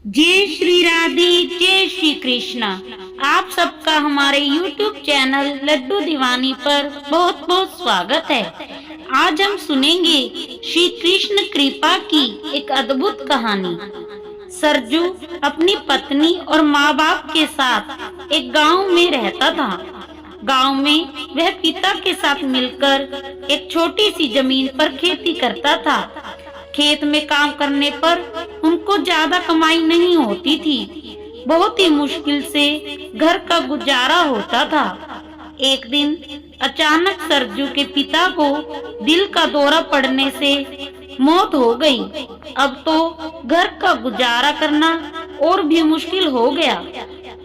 जय श्री राधे, जय श्री कृष्णा। आप सबका हमारे YouTube चैनल लड्डू दीवानी पर बहुत बहुत स्वागत है। आज हम सुनेंगे श्री कृष्ण कृपा की एक अद्भुत कहानी। सरजू अपनी पत्नी और माँ बाप के साथ एक गांव में रहता था। गांव में वह पिता के साथ मिलकर एक छोटी सी जमीन पर खेती करता था। खेत में काम करने पर उनको ज्यादा कमाई नहीं होती थी। बहुत ही मुश्किल से घर का गुजारा होता था। एक दिन अचानक सरजू के पिता को दिल का दौरा पड़ने से मौत हो गई। अब तो घर का गुजारा करना और भी मुश्किल हो गया।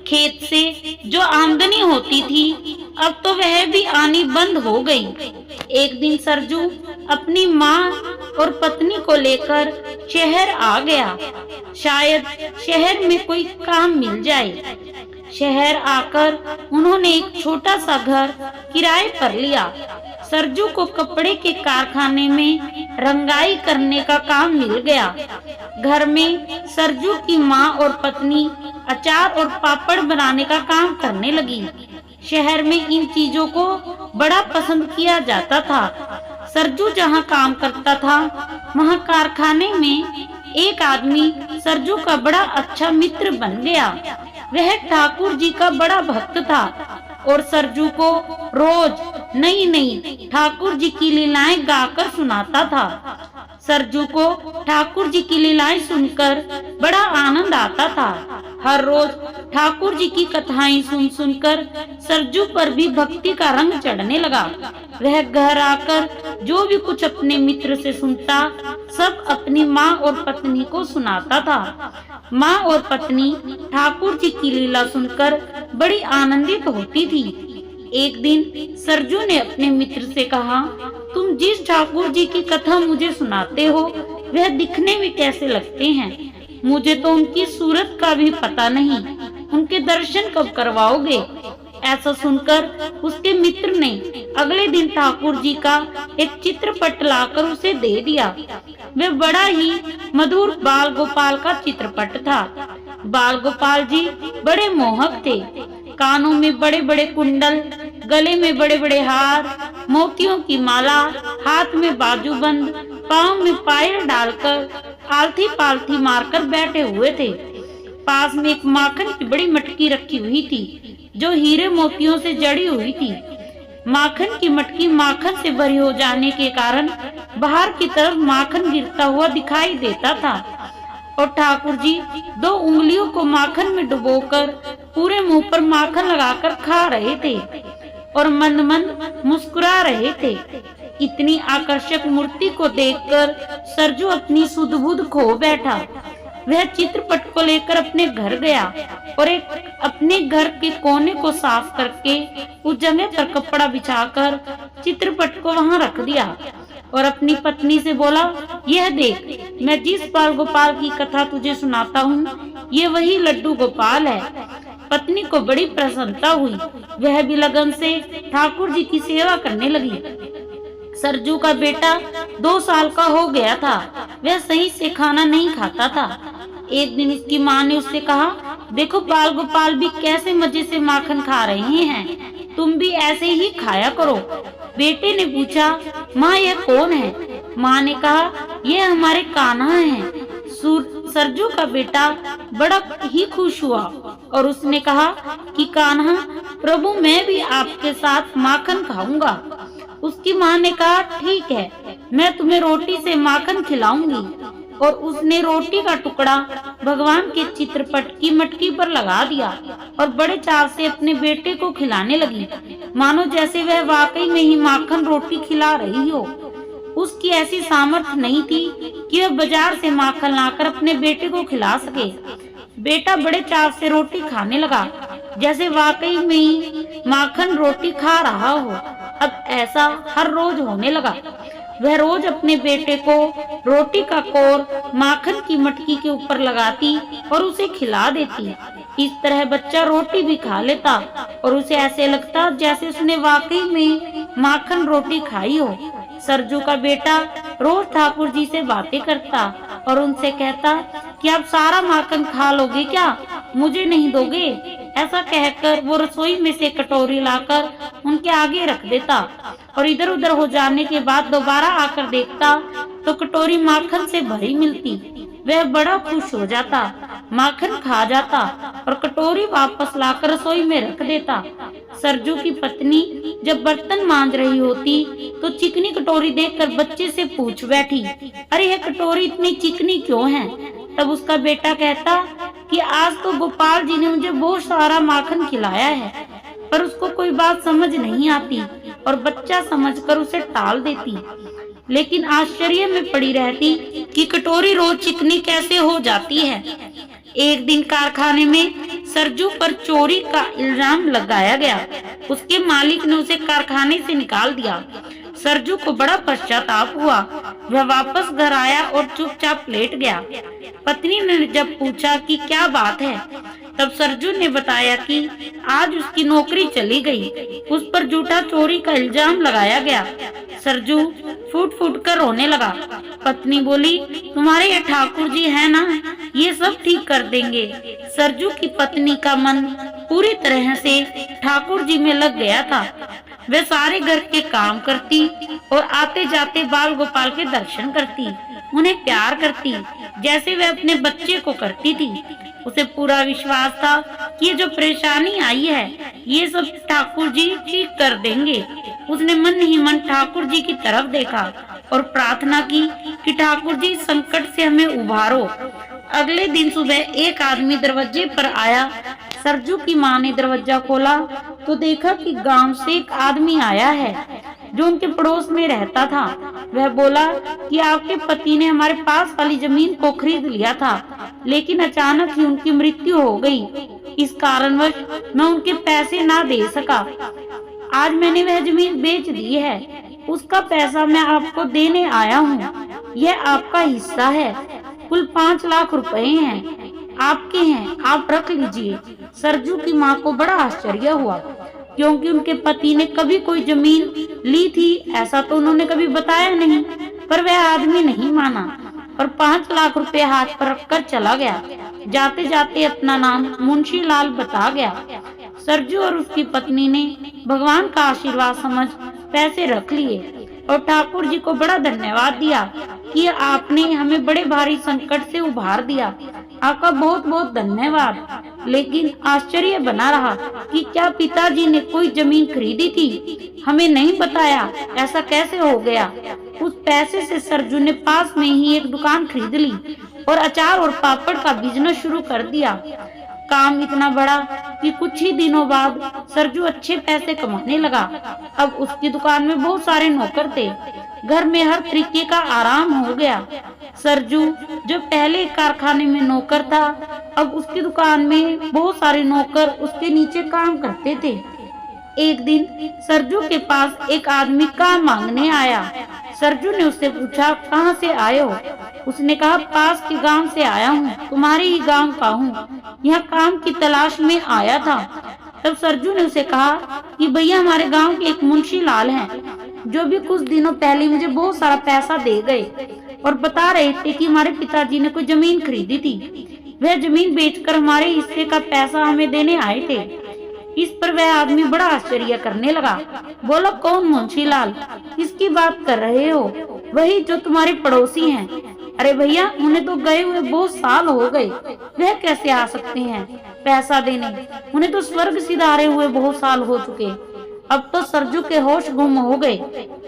खेत से जो आमदनी होती थी अब तो वह भी आनी बंद हो गई। एक दिन सरजू अपनी माँ और पत्नी को लेकर शहर आ गया। शायद शहर में कोई काम मिल जाए। शहर आकर उन्होंने एक छोटा सा घर किराए पर लिया। सरजू को कपड़े के कारखाने में रंगाई करने का काम मिल गया। घर में सरजू की माँ और पत्नी अचार और पापड़ बनाने का काम करने लगी। शहर में इन चीजों को बड़ा पसंद किया जाता था। सरजू जहाँ काम करता था वहाँ कारखाने में एक आदमी सरजू का बड़ा अच्छा मित्र बन गया। वह ठाकुर जी का बड़ा भक्त था और सरजू को रोज नई नई ठाकुर जी की लीलाएं गाकर सुनाता था। सरजू को ठाकुर जी की लीलाएं सुनकर बड़ा आनंद आता था। हर रोज ठाकुर जी की कथाएं सुन सुनकर सरजू पर भी भक्ति का रंग चढ़ने लगा। वह घर आकर जो भी कुछ अपने मित्र से सुनता सब अपनी माँ और पत्नी को सुनाता था। माँ और पत्नी ठाकुर जी की लीला सुनकर बड़ी आनंदित होती थी। एक दिन सरजू ने अपने मित्र से कहा, तुम जिस ठाकुर जी की कथा मुझे सुनाते हो वह दिखने में कैसे लगते हैं? मुझे तो उनकी सूरत का भी पता नहीं। उनके दर्शन कब करवाओगे? ऐसा सुनकर उसके मित्र ने अगले दिन ठाकुर जी का एक चित्रपट लाकर उसे दे दिया। वह बड़ा ही मधुर बाल गोपाल का चित्रपट था। बाल गोपाल जी बड़े मोहक थे। कानों में बड़े बड़े कुंडल, गले में बड़े बड़े हार, मोतियों की माला, हाथ में बाजूबंद, पाँव में पायल डालकर आलथी पालथी मारकर बैठे हुए थे। पास में एक माखन की बड़ी मटकी रखी हुई थी जो हीरे मोतियों से जड़ी हुई थी। माखन की मटकी माखन से भरी हो जाने के कारण बाहर की तरफ माखन गिरता हुआ दिखाई देता था और ठाकुर जी 2 उंगलियों को माखन में डुबोकर पूरे मुंह पर माखन लगाकर खा रहे थे और मंद मंद मुस्कुरा रहे थे। इतनी आकर्षक मूर्ति को देखकर सरजू अपनी सुध-बुध खो बैठा। वह चित्रपट को लेकर अपने घर गया और अपने घर के कोने को साफ करके उस जगह पर कपड़ा बिछाकर चित्रपट को वहां रख दिया और अपनी पत्नी से बोला, यह देख, मैं जिस बाल गोपाल की कथा तुझे सुनाता हूँ ये वही लड्डू गोपाल है। पत्नी को बड़ी प्रसन्नता हुई। वह भी लगन से ठाकुर जी की सेवा करने लगी। सरजू का बेटा 2 साल का हो गया था। वह सही से खाना नहीं खाता था। एक दिन इसकी माँ ने उससे कहा, देखो बाल गोपाल भी कैसे मजे से माखन खा रहे हैं, तुम भी ऐसे ही खाया करो। बेटे ने पूछा, माँ यह कौन है? माँ ने कहा, यह हमारे कान्हा हैं। सरजू का बेटा बड़ा ही खुश हुआ और उसने कहा कि कान्हा प्रभु, मैं भी आपके साथ माखन खाऊंगा। उसकी माँ ने कहा, ठीक है, मैं तुम्हें रोटी से माखन खिलाऊंगी। और उसने रोटी का टुकड़ा भगवान के चित्रपट की मटकी पर लगा दिया और बड़े चाव से अपने बेटे को खिलाने लगी, मानो जैसे वह वाकई में ही माखन रोटी खिला रही हो। उसकी ऐसी सामर्थ्य नहीं थी कि वह बाजार से माखन लाकर अपने बेटे को खिला सके। बेटा बड़े चाव से रोटी खाने लगा जैसे वाकई में ही माखन रोटी खा रहा हो। अब ऐसा हर रोज होने लगा। वह रोज अपने बेटे को रोटी का कोर माखन की मटकी के ऊपर लगाती और उसे खिला देती। इस तरह बच्चा रोटी भी खा लेता और उसे ऐसे लगता जैसे उसने वाकई में माखन रोटी खाई हो। सरजू का बेटा रोज ठाकुर जी से बातें करता और उनसे कहता, कि आप सारा माखन खा लोगे क्या, मुझे नहीं दोगे? ऐसा कहकर वो रसोई में से कटोरी लाकर उनके आगे रख देता और इधर उधर हो जाने के बाद दोबारा आकर देखता तो कटोरी माखन से भरी मिलती। वह बड़ा खुश हो जाता, माखन खा जाता और कटोरी वापस लाकर रसोई में रख देता। सरजू की पत्नी जब बर्तन मांज रही होती तो चिकनी कटोरी देखकर बच्चे से पूछ बैठी, अरे यह कटोरी इतनी चिकनी क्यों है? तब उसका बेटा कहता कि आज तो गोपाल जी ने मुझे बहुत सारा माखन खिलाया है, पर उसको कोई बात समझ नहीं आती और बच्चा समझकर उसे टाल देती, लेकिन आश्चर्य में पड़ी रहती कि कटोरी रोज चिकनी कैसे हो जाती है। एक दिन कारखाने में सरजू पर चोरी का इल्जाम लगाया गया। उसके मालिक ने उसे कारखाने से निकाल दिया। सरजू को बड़ा पश्चाताप हुआ। वह वापस घर आया और चुपचाप लेट गया। पत्नी ने जब पूछा कि क्या बात है, तब सरजू ने बताया कि आज उसकी नौकरी चली गई, उस पर झूठा चोरी का इल्जाम लगाया गया। सरजू फूट फूट कर रोने लगा। पत्नी बोली, तुम्हारे ये ठाकुर जी है ना, ये सब ठीक कर देंगे। सरजू की पत्नी का मन पूरी तरह से ठाकुर जी में लग गया था। वह सारे घर के काम करती और आते जाते बाल गोपाल के दर्शन करती, उन्हें प्यार करती जैसे वह अपने बच्चे को करती थी। उसे पूरा विश्वास था कि ये जो परेशानी आई है ये सब ठाकुर जी ठीक कर देंगे। उसने मन ही मन ठाकुर जी की तरफ देखा और प्रार्थना की कि ठाकुर जी संकट से हमें उबारो। अगले दिन सुबह एक आदमी दरवाजे पर आया। सरजू की माँ ने दरवाजा खोला तो देखा कि गांव से एक आदमी आया है जो उनके पड़ोस में रहता था। वह बोला कि आपके पति ने हमारे पास वाली जमीन को खरीद लिया था, लेकिन अचानक ही उनकी मृत्यु हो गई। इस कारणवश मैं उनके पैसे ना दे सका। आज मैंने वह जमीन बेच दी है, उसका पैसा मैं आपको देने आया हूँ। यह आपका हिस्सा है, कुल 5 लाख रुपए हैं, आपके हैं, आप रख लीजिए। सरजू की माँ को बड़ा आश्चर्य हुआ, क्योंकि उनके पति ने कभी कोई जमीन ली थी ऐसा तो उन्होंने कभी बताया नहीं, पर वह आदमी नहीं माना और 5 लाख रुपए हाथ पर रखकर चला गया। जाते जाते अपना नाम मुंशी लाल बता गया। सरजू और उसकी पत्नी ने भगवान का आशीर्वाद समझ पैसे रख लिए और ठाकुर जी को बड़ा धन्यवाद दिया कि आपने हमें बड़े भारी संकट से उबार दिया। आपका बहुत बहुत धन्यवाद। लेकिन आश्चर्य बना रहा कि क्या पिताजी ने कोई जमीन खरीदी थी, हमें नहीं बताया, ऐसा कैसे हो गया। उस पैसे से सरजू ने पास में ही एक दुकान खरीद ली और अचार और पापड़ का बिजनेस शुरू कर दिया। काम इतना बड़ा कि कुछ ही दिनों बाद सरजू अच्छे पैसे कमाने लगा। अब उसकी दुकान में बहुत सारे नौकर थे, घर में हर तरीके का आराम हो गया। सरजू जो पहले कारखाने में नौकर था, अब उसकी दुकान में बहुत सारे नौकर उसके नीचे काम करते थे। एक दिन सरजू के पास एक आदमी काम मांगने आया। सरजू ने उससे पूछा, कहाँ से आए हो? उसने कहा, पास के गांव से आया हूँ, तुम्हारे ही गांव का हूँ, यहाँ काम की तलाश में आया था। तब सरजू ने उसे कहा कि भैया हमारे गांव के एक मुंशी लाल हैं, जो भी कुछ दिनों पहले मुझे बहुत सारा पैसा दे गए और बता रहे थे कि हमारे पिताजी ने कोई जमीन खरीदी थी, वह जमीन बेचकर हमारे हिस्से का पैसा हमें देने आए थे। इस पर वह आदमी बड़ा आश्चर्य करने लगा। बोला, कौन मुंशी लाल, किसकी बात कर रहे हो? वही जो तुम्हारे पड़ोसी हैं। अरे भैया, उन्हें तो गए हुए बहुत साल हो गए, वह कैसे आ सकते हैं पैसा देने? उन्हें तो स्वर्ग सिधारे हुए बहुत साल हो चुके। अब तो सरजू के होश गुम हो गए।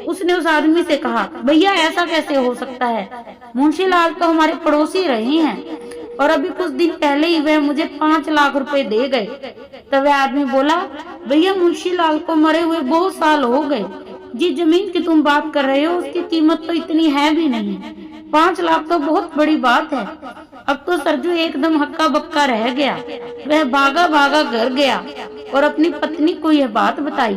उसने उस आदमी से कहा, भैया ऐसा कैसे हो सकता है? मुंशी लाल तो हमारे पड़ोसी रहे हैं और अभी कुछ दिन पहले ही वह मुझे 5 लाख रुपए दे गए। तब वह आदमी बोला, भैया मुंशी लाल को मरे हुए बहुत साल हो गए। जिस जमीन की तुम बात कर रहे हो उसकी कीमत तो इतनी है भी नहीं, 5 लाख तो बहुत बड़ी बात है। अब तो सरजू एकदम हक्का बक्का रह गया। वह भागा भागा घर गया और अपनी पत्नी को यह बात बताई।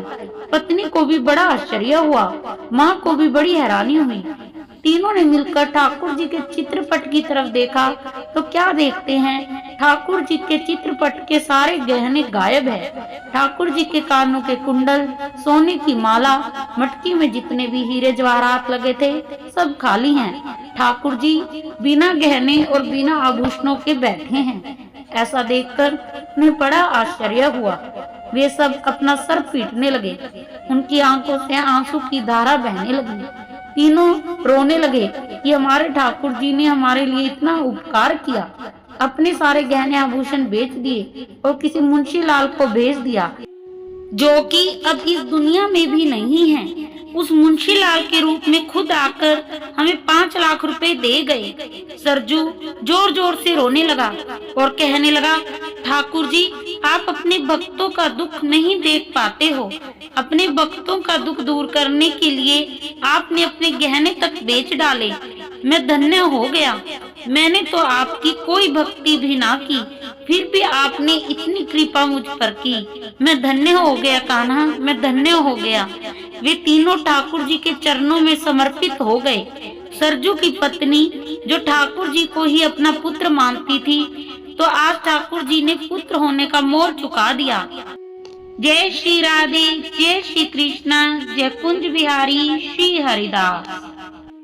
पत्नी को भी बड़ा आश्चर्य हुआ, माँ को भी बड़ी हैरानी हुई। तीनों ने मिलकर ठाकुर जी के चित्रपट की तरफ देखा तो क्या देखते हैं ठाकुर जी के चित्रपट के सारे गहने गायब है। ठाकुर जी के कानों के कुंडल, सोने की माला, मटकी में जितने भी हीरे जवाहरात लगे थे सब खाली हैं। ठाकुर जी बिना गहने और बिना आभूषणों के बैठे हैं। ऐसा देखकर उन्हें बड़ा आश्चर्य हुआ। वे सब अपना सर पीटने लगे। उनकी आंखों से आंसू की धारा बहने लगी। तीनों रोने लगे कि हमारे ठाकुर जी ने हमारे लिए इतना उपकार किया, अपने सारे गहने आभूषण बेच दिए और किसी मुंशी लाल को भेज दिया जो कि अब इस दुनिया में भी नहीं है। उस मुंशी लाल के रूप में खुद आकर हमें 5 लाख रुपए दे गए। सरजू जोर जोर से रोने लगा और कहने लगा, ठाकुर जी आप अपने भक्तों का दुख नहीं देख पाते हो। अपने भक्तों का दुख दूर करने के लिए आपने अपने गहने तक बेच डाले। मैं धन्य हो गया। मैंने तो आपकी कोई भक्ति भी ना की, फिर भी आपने इतनी कृपा मुझ पर की। मैं धन्य हो गया कान्हा, मैं धन्य हो गया। वे तीनों ठाकुर जी के चरणों में समर्पित हो गए। सरजू की पत्नी जो ठाकुर जी को ही अपना पुत्र मानती थी, तो आज ठाकुर जी ने पुत्र होने का मोह चुका दिया। जय श्री राधे, जय श्री कृष्णा, जय कुंज बिहारी श्री हरिदास।